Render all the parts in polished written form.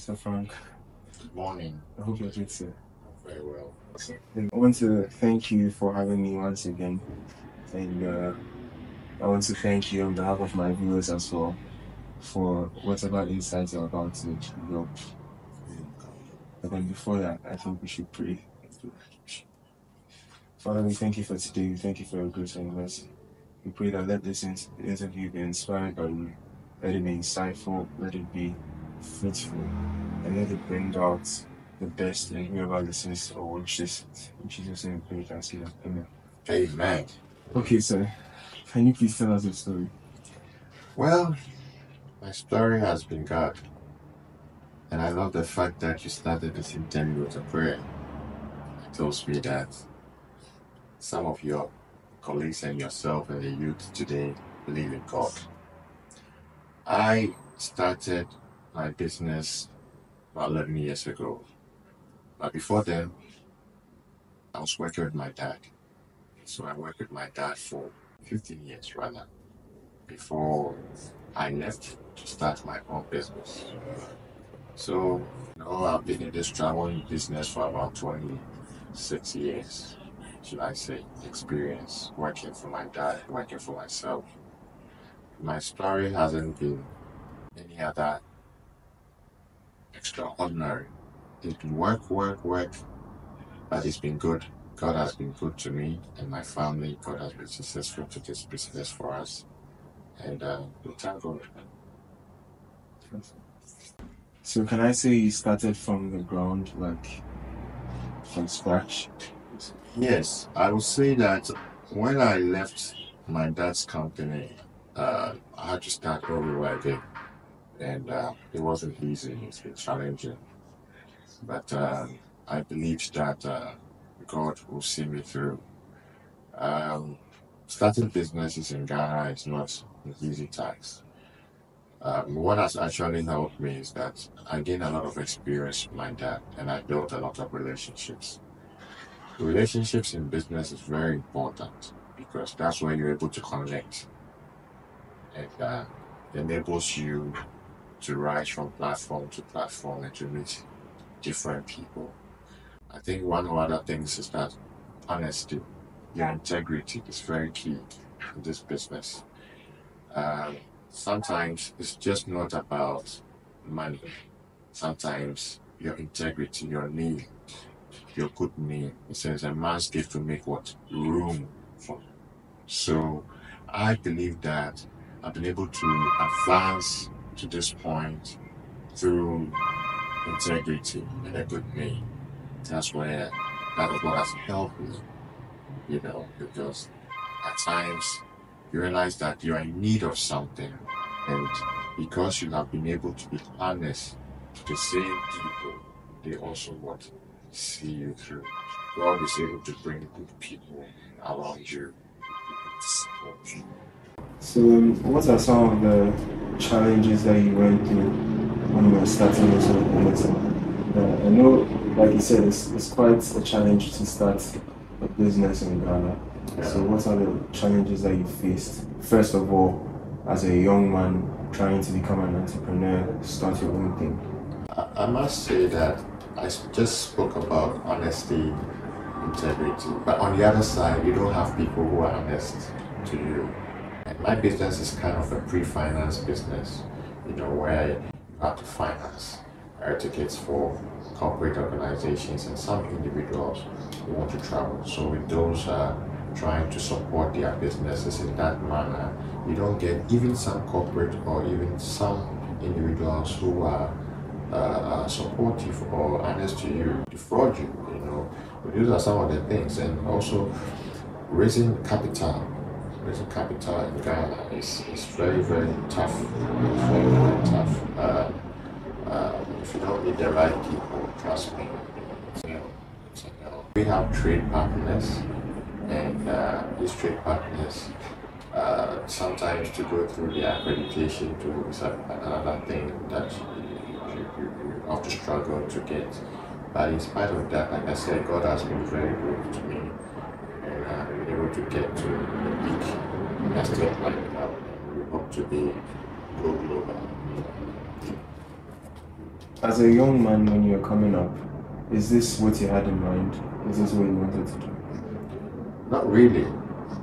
Mr. Frank. Good morning. I hope you're good, sir. Very well. I want to thank you for having me once again, and I want to thank you on behalf of my viewers as well for whatever insights you're about to drop. But then before that, I think we should pray. Father, we thank you for today. We thank you for your grace and mercy. We pray that let this interview be inspired by you. Let it be insightful. Let it be fruitful. And let it bring out the best in whoever listens or watches. In Jesus' name, we pray and say that. Amen. Amen. Okay, sir. Can you please tell us your story? Well, my story has been God. And I love the fact that you started this interview with a prayer. It tells me that some of your colleagues and yourself and the youth today believe in God. I started my business about 11 years ago. But before then, I was working with my dad. So I worked with my dad for 15 years rather before I left to start my own business. So, I've been in this traveling business for about 26 years, should I say, experience working for my dad, working for myself. My story hasn't been any other extraordinary. It's been work, but it's been good. God has been good to me and my family. God has been successful to this business for us. And we thank God. So, can I say you started from the ground, like from scratch? Yes, I would say that when I left my dad's company, I had to start all over again. And it wasn't easy, it's been challenging. But I believed that God will see me through. Um, Starting businesses in Ghana is not an easy task. What has actually helped me is that I gained a lot of experience with my dad and I built a lot of relationships. Relationships in business is very important because that's where you're able to connect and enables you to rise from platform to platform and to meet different people. I think one of other things is that honesty, your integrity is very key in this business. Um, Sometimes it's just not about money. Sometimes your integrity, your name, your good name. It says a man's gift to make what? Room for. So I believe that I've been able to advance to this point through integrity and a good name. That's where that is what has helped me, because at times you realize that you are in need of something, and because you have been able to be honest to the same people, they also want to see you through. God is able to bring good people around you to support you. So, what are some of the challenges that you went through when you were starting this whole I know, like you said, it's quite a challenge to start a business in Ghana. Yeah. So, what are the challenges that you faced? First of all, as a young man trying to become an entrepreneur, start your own thing. I must say that just spoke about honesty, integrity, but on the other side, you don't have people who are honest to you. And my business is kind of a pre-finance business, where you have to finance air tickets for corporate organizations and some individuals who want to travel. So with those trying to support their businesses in that manner, you don't get even some corporate or even some individuals who are supportive or honest to you, defraud you, But those are some of the things. And also raising capital. Raising capital in Ghana is very, very tough. It's very, very tough. If you don't meet the right people, trust me. We have trade partners, and these trade partners sometimes to go through the accreditation to is another thing that you have to struggle to get. But in spite of that, like I said, God has been very good to me, and I've been able to get to the peak. That's still climbing up, and we hope to be go global. As a young man, when you're coming up, is this what you had in mind? Is this what you wanted to do? Not really.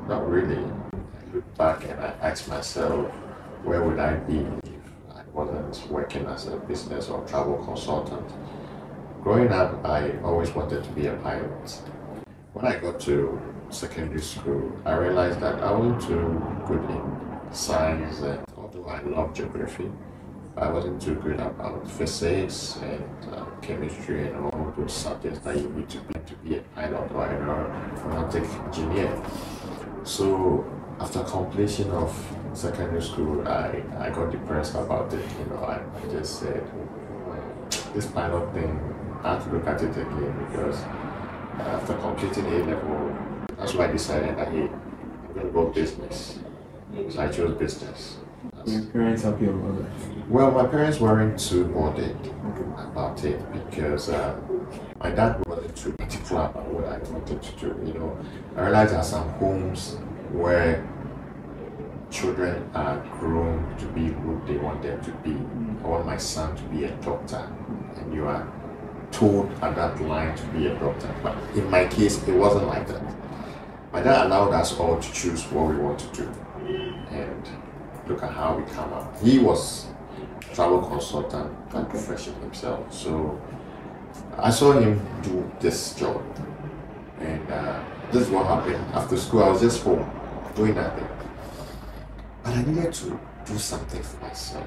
Not really. I look back and I ask myself, where would I be if I wasn't working as a business or travel consultant? Growing up, I always wanted to be a pilot. When I got to secondary school, I realized that I wasn't too good in science, and although I love geography, I wasn't too good about physics and chemistry and all those subjects that you need to be a pilot or an aeronautic engineer. So after completion of secondary school, I got depressed about it. I just said, this pilot thing, I have to look at it again because after completing A level, that's why I decided that hey, I'm going to go business. So I chose business. Your parents happy about that? Well, my parents weren't too bothered about it because my dad wasn't too particular about what I wanted to do. I realized there are some homes where children are grown to be who they want them to be. I want my son to be a doctor, and you are told at that line to be a doctor. But in my case, it wasn't like that. My dad allowed us all to choose what we want to do, and look at how we come up. He was a travel consultant and profession himself, so I saw him do this job, and this is what happened. After school, I was just home doing nothing, but I needed to do something for myself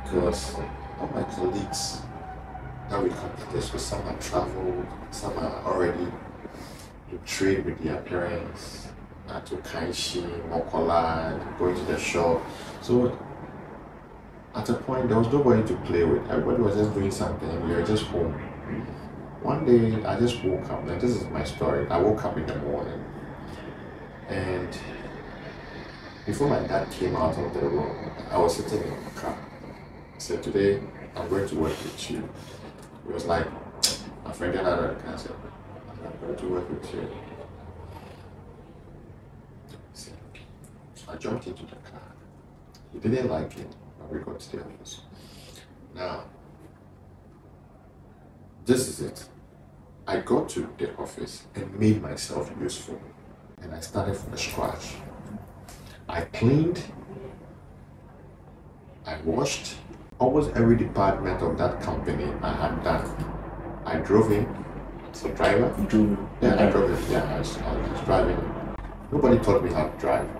because all my colleagues that we competed with, some are traveled, some are already in trade with their parents. To Kanshi, Mokola, going to the shop. So at a point, there was nobody to play with. Everybody was just doing something and we were just home. One day, I just woke up, and this is my story. I woke up in the morning and before my dad came out of the room, I was sitting in the car. I said, today, I'm going to work with you. He was like, my friend and I said, I'm going to work with you. So I jumped into the car. He didn't like it, but we got to the office. Now, this is it. I got to the office and made myself useful. And I started from scratch. I cleaned, I washed, almost every department of that company I had done. I drove in as a driver. Yeah, I drove in. Yeah, I was driving. Nobody taught me how to drive.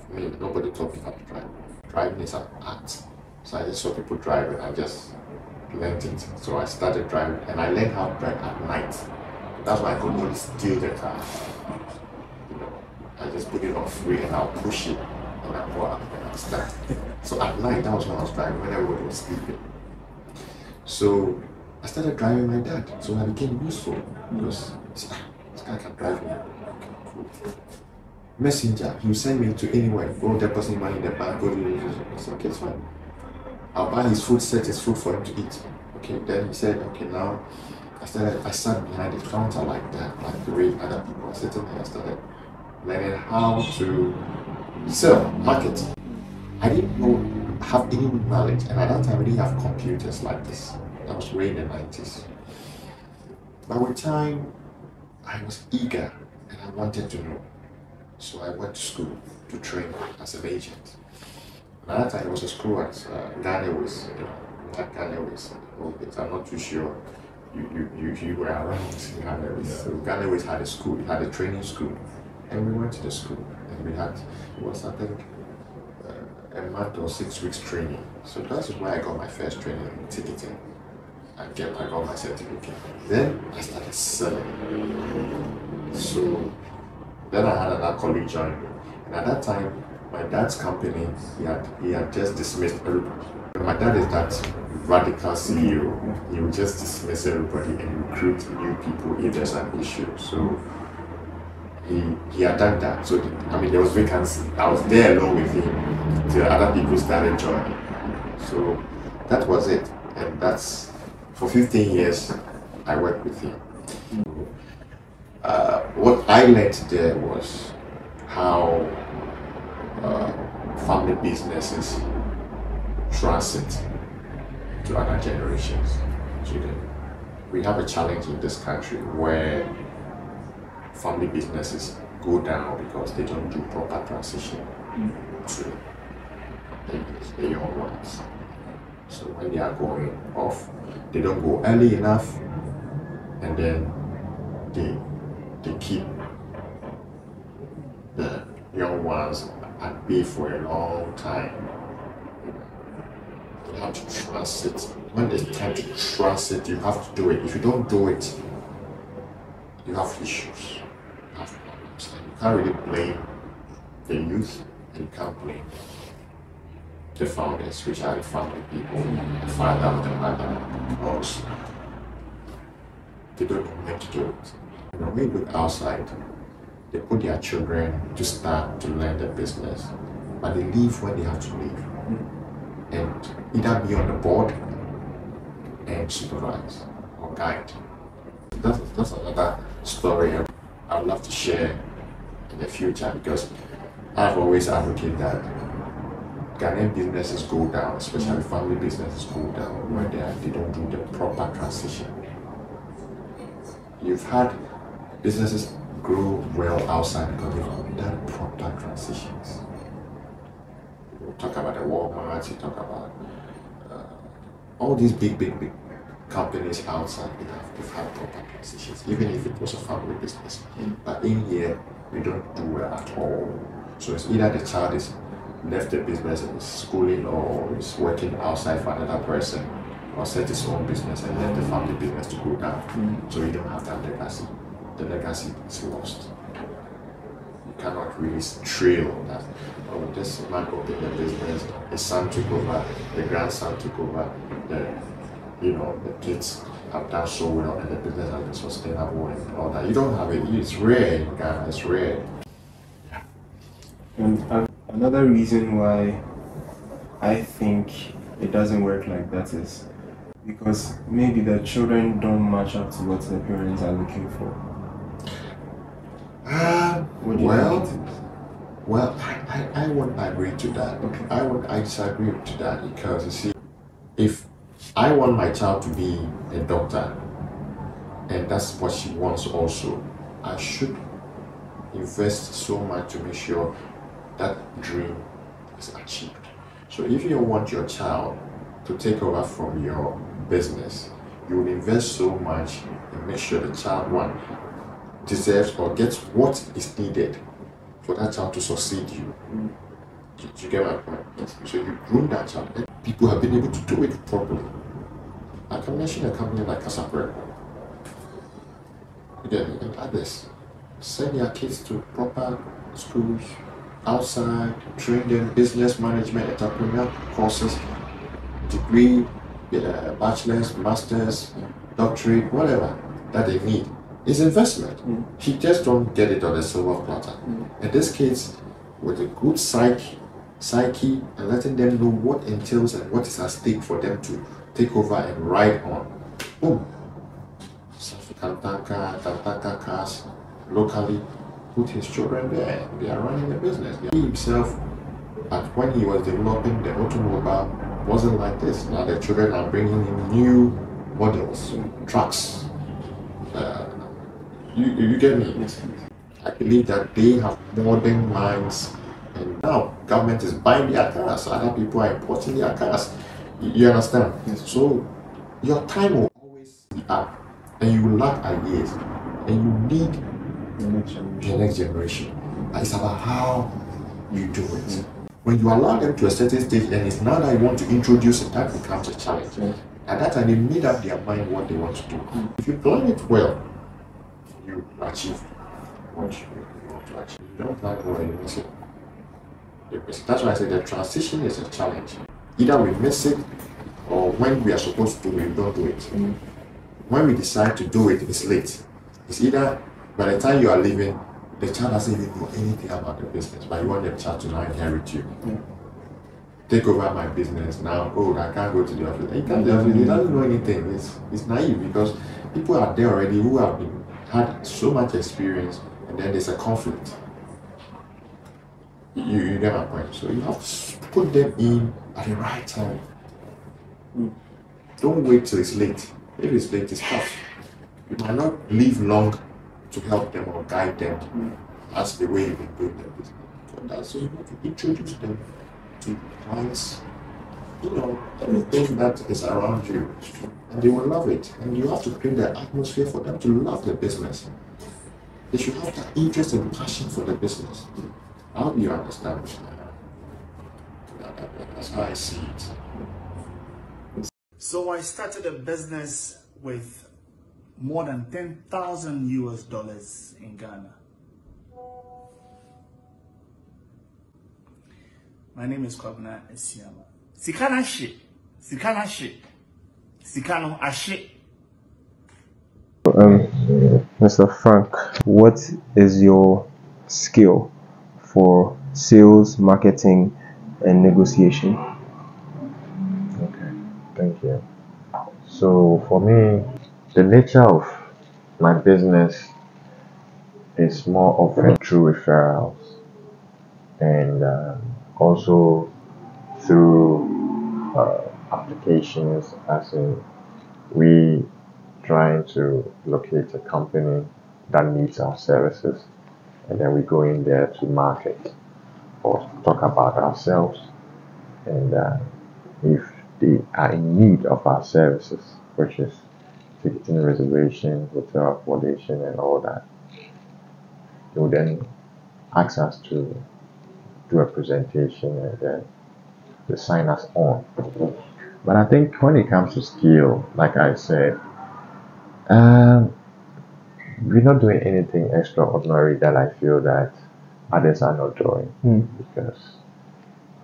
For me, nobody taught me how to drive. Driving is an art. So I just saw people drive and I just learned it. So I started driving and I learned how to drive at night. That's why I could only steal the car. I just put it on free and I'll push it and I go up and I'll start. So at night, that was when I was driving, when everybody was sleeping. So I started driving my dad. So I became useful because this guy can drive me. Okay, cool. Messenger, he will send me to anywhere, go deposit money in the bank, go to the. I said, okay, it's fine. I'll buy his food, set his food for him to eat. Okay, then he said, okay, now I sat behind the counter like that, like the way other people are sitting there. I started learning how to sell, market. I didn't have any knowledge, and at that time, we didn't have computers like this. That was way in the 90s. By the time, I was eager and I wanted to know. So I went to school to train as an agent. And at that time, it was a school at Ghana Airways. Not Ghana Airways. I'm not too sure you were around Ghana Airways. So Ghana Airways had a school, it had a training school. And we went to the school and we had, it was I think a month or 6 weeks training. So that's where I got my first training in ticketing. I got my certificate. Then I started selling. So then I had another colleague join me. And at that time, my dad's company, he had just dismissed everybody. My dad is that radical CEO. He would just dismiss everybody and recruit new people if there's an issue. So he had done that. So there was vacancy. I was there alone with him till other people started joining. So that was it. And that's for 15 years I worked with him. What I learned there was how family businesses transit to other generations. We have a challenge in this country where family businesses go down because they don't do proper transition to the young ones. So when they are going off, they don't go early enough, and then they keep the young ones at bay for a long time. You have to transit. When it's time to transit, you have to do it. If you don't do it, you have issues. You have problems. And you can't really blame the youth, and you can't blame the founders, which are the family people, the father, the mother, because they don't know when to do it. When we look outside, they put their children to start to learn the business, but they leave when they have to leave, and either be on the board and supervise or guide. That's another story I would love to share in the future, because I've always advocated that Ghanaian businesses go down, especially family businesses go down when they don't do the proper transition. You've had businesses grow well outside because they've done proper transitions. You talk about the Walmarts, you talk about all these big companies outside, they've had proper transitions, even if it was a family business. But in here, we don't do it at all. So it's either the child is left the business and is schooling, or is working outside for another person, or set his own business and left the family business to go down. So you don't have that legacy. The legacy is lost. You cannot really trail that. Oh, this man opened the business, his son took over, the grandson took over, the kids have done so well, and the business has been sustainable and all that. You don't have it. It's rare in Ghana. It's rare. And another reason why I think it doesn't work like that is because maybe the children don't match up to what the parents are looking for. What do you think it is? Well, I won't agree to that. Okay. I disagree to that, because you see, if I want my child to be a doctor, and that's what she wants also, I should invest so much to make sure that dream is achieved. So if you want your child to take over from your business, you will invest so much and make sure the child, one, deserves or gets what is needed for that child to succeed you. Do you get my point? So you groom that child, and people have been able to do it properly. I can mention a company like Casapre. Again, and others. Send your kids to proper schools, outside, train them business management, entrepreneurial courses, degree, bachelor's, master's, doctorate, whatever that they need. It's investment. He just don't get it on a silver platter. And these kids, with a good psyche, and letting them know what entails and what is at stake for them to take over and ride on. Boom. Kantaka cars locally, put his children there. They are running a business. He himself, when he was developing the automobile, wasn't like this. Now the children are bringing him new models, trucks. You get me? Yes. I believe that they have modern minds, and now government is buying their cars. Other people are importing their cars. You understand? Yes. So your time will always be up, and you will lack ideas, and you need the next generation. It's about how you do it. When you allow them to a certain stage, and it's now that you want to introduce it, that becomes a challenge. At that time, they made up their mind what they want to do. If you plan it well, you achieve what you want to achieve. You don't plan well, you miss it. That's why I say the transition is a challenge. Either we miss it, or when we are supposed to do it, we don't do it. When we decide to do it, it's late. It's either by the time you are leaving, the child doesn't even know anything about the business, but you want the child to now inherit you. Take over my business now. Oh, I can't go to the office. He can't go to the office. He doesn't know anything. It's naive, because people are there already who have had so much experience, and then there's a conflict. You get my point. So you have to put them in at the right time. Don't wait till it's late. If it's late, it's tough. You might not live long to help them or guide them as the way you can build their business. But that's so you have to introduce them to clients, everything that is around you, and they will love it. And you have to create the atmosphere for them to love the business. They should have that interest and passion for the business. How do you understand? That's how I see it. So I started a business with more than 10,000 US dollars in Ghana. My name is Kwabena Esiama. Sikana she, Sikana she, Sikano ashe. Mr. Frank, what is your skill for sales, marketing, and negotiation? Okay, thank you. So for me, the nature of my business is more often through referrals and also through applications, as in we trying to locate a company that needs our services, and then we go in there to market or talk about ourselves, and if they are in need of our services, which is ticketing reservation, hotel accommodation, and all that, they will then ask us to do a presentation, and then they sign us on. But I think when it comes to skill, like I said, we're not doing anything extraordinary that I feel that others are not doing, because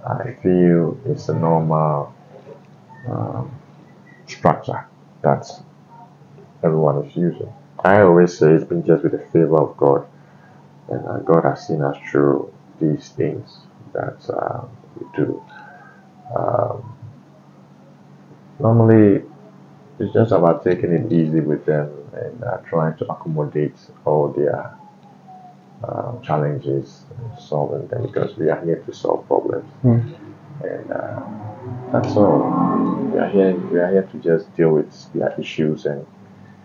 I feel it's a normal structure that everyone is using. I always say it's been just with the favor of God, and God has seen us through these things that we do. Normally, it's just about taking it easy with them and trying to accommodate all their challenges and solving them, because we are here to solve problems. And that's all. We are here to just deal with their issues and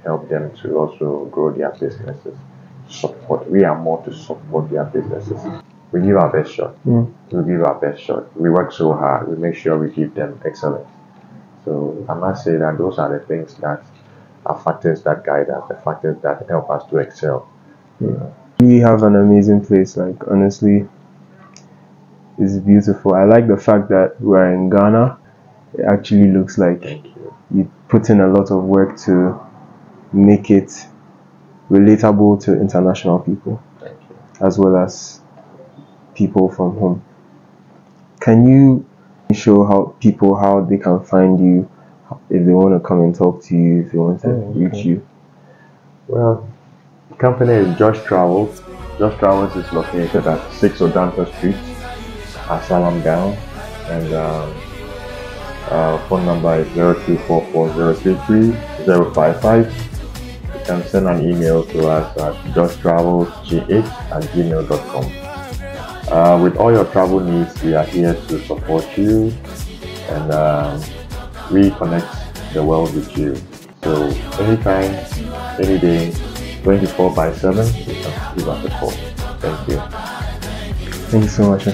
help them to also grow their businesses. We are more to support their businesses. We give our best shot. We give our best shot. We work so hard. We make sure we give them excellence. So I must say that those are the things that are factors that guide us, the factors that help us to excel. We have an amazing place. Like, honestly, it's beautiful. I like the fact that we're in Ghana. It actually looks like you put in a lot of work to make it relatable to international people, as well as people from home. Can you show how they can find you if they want to come and talk to you, if they want to reach you? Well, the company is Josh Travels. Josh Travels is located at 6 Odanta Street, Asalam Down, and phone number is 0244033055. You can send an email to us at joshtravelsgh@gmail.com. With all your travel needs, we are here to support you and reconnect the world with you. So anytime, any day, 24/7, you can give us a call. Thank you. Thank you so much.